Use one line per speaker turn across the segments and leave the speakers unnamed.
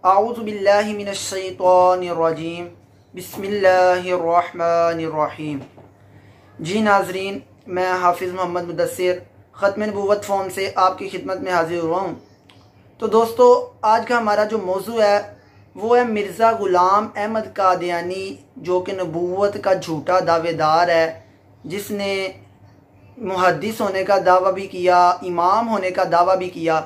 आऊज़ु बिल्लाहि मिनश शैतानिर रजीम बिस्मिल्लाहिर्रहमानिर रहीम। जी नाजरीन, मैं हाफिज़ मोहम्मद मुदस्सिर ख़त्म नबूवत फॉर्म से आपकी खिदमत में हाजिर हुआ हूँ। तो दोस्तों, आज का हमारा जो मौजू है वो है मिर्ज़ा ग़ुलाम अहमद कादियानी, जो कि नबूवत का झूठा दावेदार है, जिसने मुहद्दिस होने का दावा भी किया, इमाम होने का दावा भी किया।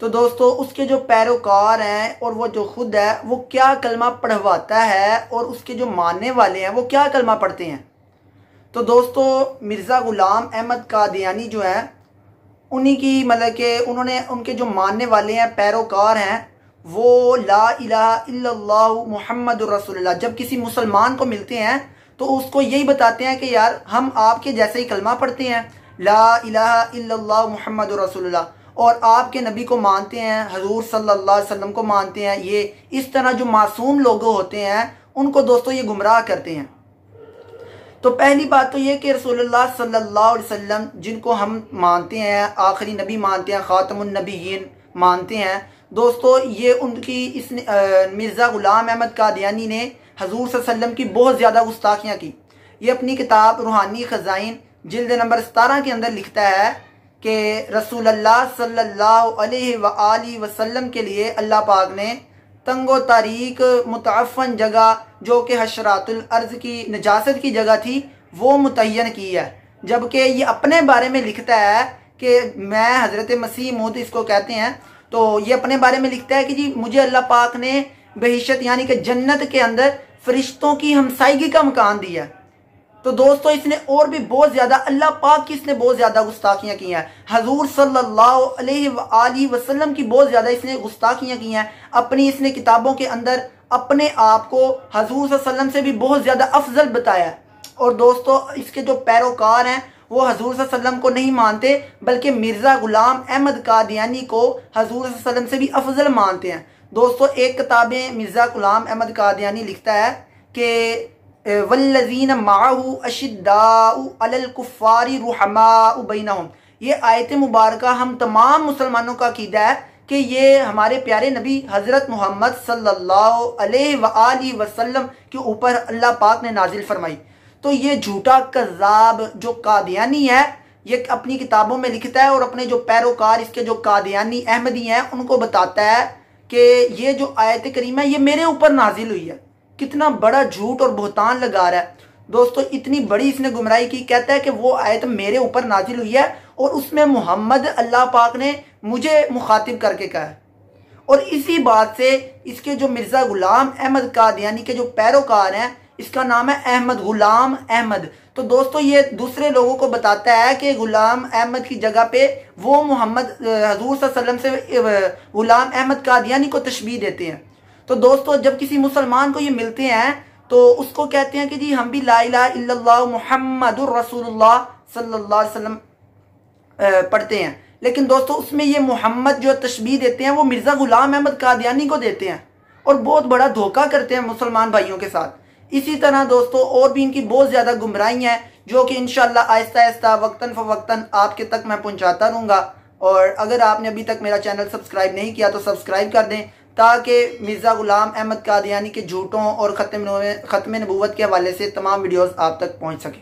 तो दोस्तों, उसके जो पैरोकार हैं और वो जो ख़ुद है वो क्या कलमा पढ़वाता है और उसके जो मानने वाले हैं वो क्या कलमा पढ़ते हैं। तो दोस्तों, मिर्ज़ा ग़ुलाम अहमद कादियानी जो है उन्हीं की मतलब कि उन्होंने उनके जो मानने वाले हैं, पैरोकार हैं, वो ला इलाहा इल्लल्लाह मुहम्मदुर रसूलुल्लाह जब किसी मुसलमान को मिलते हैं तो उसको यही बताते हैं कि यार हम आपके जैसे ही कलमा पढ़ते हैं, ला इलाहा इल्लल्लाह मुहम्मदुर रसूलुल्लाह, और आपके नबी को मानते हैं, हजूर सल्लल्लाहु अलैहि वसल्लम को मानते हैं। ये इस तरह जो मासूम लोग होते हैं उनको दोस्तों ये गुमराह करते हैं। तो पहली बात तो ये कि रसूलुल्लाह सल्लल्लाहु अलैहि वसल्लम जिनको हम मानते हैं, आखिरी नबी मानते हैं, ख़ातमुन नबीयीन मानते हैं, दोस्तों ये उनकी इस मिर्ज़ा ग़ुलाम अहमद कादियानी ने हजूर सल्लल्लाहु अलैहि वसल्लम की बहुत ज़्यादा गुस्ताखियाँ की। ये अपनी किताब रूहानी ख़ज़ाइन जिल्द नंबर 17 के अंदर लिखता है कि रसूलुल्लाह सल्लल्लाहु अलैहि वसल्लम के लिए अल्लाह पाक ने तंगो तारीक मुतअफ़्फ़न जगह, जो कि हशरातुल अर्ज़ की नजासत की जगह थी, वो मुतय्यन की है। जबकि ये अपने बारे में लिखता है कि मैं हज़रत मसीह मौद इसको कहते हैं, तो ये अपने बारे में लिखता है कि जी मुझे अल्लाह पाक ने बहिशत यानी कि जन्नत के अंदर फरिश्तों की हमसायगी का मकान दिया। तो दोस्तों, इसने और भी बहुत ज़्यादा अल्लाह पाक की इसने बहुत ज़्यादा गुस्ताखियाँ की हैं, हजूर सल्लल्लाहु अलैहि वसल्लम की बहुत ज़्यादा इसने गुस्ताखियाँ की हैं। अपनी इसने किताबों के अंदर अपने आप को हजूर सल्लल्लाहु अलैहि वसल्लम से भी बहुत ज़्यादा अफजल बताया। और दोस्तों, इसके जो पैरोकार हैं वो हजूर सल्लल्लाहु अलैहि वसल्लम को नहीं मानते, बल्कि मिर्ज़ा ग़ुलाम अहमद कादियानी को हजूर सल्लल्लाहु अलैहि वसल्लम से भी अफजल मानते हैं। दोस्तों, एक किताबें मिर्ज़ा ग़ुलाम अहमद कादियानी लिखता है कि वल्लज़ीन माअहू अशिद्दाउ अलल कुफ़्फ़ारी रुहमाउ बैनहुम, ये आयत मुबारका हम तमाम मुसलमानों का अक़ीदा है कि ये हमारे प्यारे नबी हज़रत मोहम्मद सल्लल्लाहु अलैहि वसल्लम के ऊपर अल्लाह पाक ने नाजिल फरमाई। तो ये झूठा कज़्ज़ाब जो कादियानी है ये अपनी किताबों में लिखता है और अपने जो पैरोकार इसके जो कादियानी अहमदी हैं उनको बताता है कि ये जो आयत करीमा है ये मेरे ऊपर नाजिल हुई है। कितना बड़ा झूठ और बहतान लगा रहा है दोस्तों, इतनी बड़ी इसने गुमराही की। कहता है कि वो आयत मेरे ऊपर नाजिल हुई है और उसमें मोहम्मद अल्लाह पाक ने मुझे मुखातिब करके कहा है। और इसी बात से इसके जो मिर्ज़ा ग़ुलाम अहमद कादियानी के जो पैरोकार हैं, इसका नाम है अहमद ग़ुलाम अहमद। तो दोस्तों, ये दूसरे लोगों को बताता है कि ग़ुलाम अहमद की जगह पे वो मोहम्मद हजूर सल्लल्लाहु अलैहि वसल्लम से ग़ुलाम अहमद कादियानी को तशबीह देते हैं। तो दोस्तों, जब किसी मुसलमान को ये मिलते हैं तो उसको कहते हैं कि जी हम भी ला इलाहा इल्लल्लाह मुहम्मदुर रसूलुल्लाह सल्लल्लाहु अलैहि वसल्लम पढ़ते हैं, लेकिन दोस्तों उसमें ये मोहम्मद जो तशबीह देते हैं वो मिर्ज़ा ग़ुलाम अहमद कादियानी को देते हैं और बहुत बड़ा धोखा करते हैं मुसलमान भाइयों के साथ। इसी तरह दोस्तों और भी इनकी बहुत ज़्यादा गुमराहियाँ हैं जो कि इंशाअल्लाह आहिस्ता आहिस्ता वक्तन फ़वक्तन आपके तक मैं पहुँचाता रहूँगा। और अगर आपने अभी तक मेरा चैनल सब्सक्राइब नहीं किया तो सब्सक्राइब कर दें, ताकि मिर्ज़ा ग़ुलाम अहमद कादियानी के झूठों और ख़त्म नबूवत के हवाले से तमाम वीडियोस आप तक पहुंच सकें।